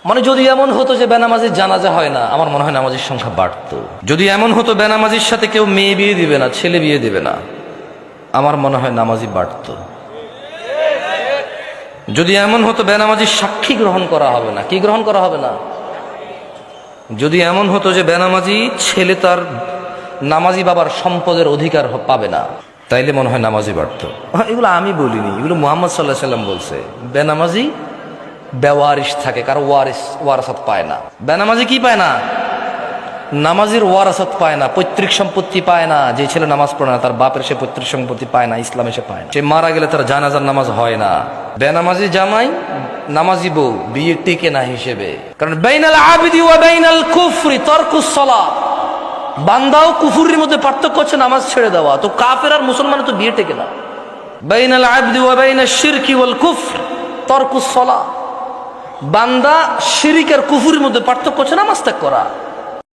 মানে যদি এমন হতো যে বেনামাজির জানাজা হয় না, আমার মনে হয় নামাজির সংখ্যা বাড়তো। যদি এমন হতো বেনামাজির সাথে কেউ মেয়ে বিয়ে দিবে না, ছেলে বিয়ে দিবে না, আমার মনে হয় নামাজি বাড়তো। যদি এমন হতো বেনামাজির সাক্ষী গ্রহণ করা হবে না, কি গ্রহণ করা হবে না? যদি এমন হতো যে বেনামাজি ছেলে তার নামাজি বাবার সম্পদের অধিকার পাবে না, তাইলে মনে হয় নামাজি বাড়তো। এগুলো আমি বলিনি, এগুলো মুহাম্মদ সাল্লাল্লাহু আলাইহি সাল্লাম বলছে। বেনামাজি বেওয়ারিশ থাকে, কারো ওয়ারাসাত পায় না। বেনামাজি কি পায় না? নামাজির ওয়ারাসাত পায় না, পৈতৃক সম্পত্তি পায় না। যে ছেলে নামাজ পড়ে না তার বাপের সে পৈতৃক সম্পত্তি পায় না, ইসলামে সে পায় না। সে মারা গেলে তার জানাজার নামাজ হয় না। বেনামাজি জামাই নামাজি বউ বিয়ে টিকে না হিসেবে, কারণ বাইনাল আবিদি ওয়া বাইনাল কুফরি তারকুস সালাত। বান্দাও কুফুরির মধ্যে পার্থক্য হচ্ছে নামাজ ছেড়ে দেওয়া। তো কাফের আর মুসলমানের তো বিয়ে টেকে না। বাইনাল আবিদি ওয়া বাইনাশ শিরকি ওয়াল কুফর তারকুস সালাত। বান্দা শিরিক আর কুফুরির মধ্যে পার্থক্য হচ্ছে নামাজ ত্যাগ করা।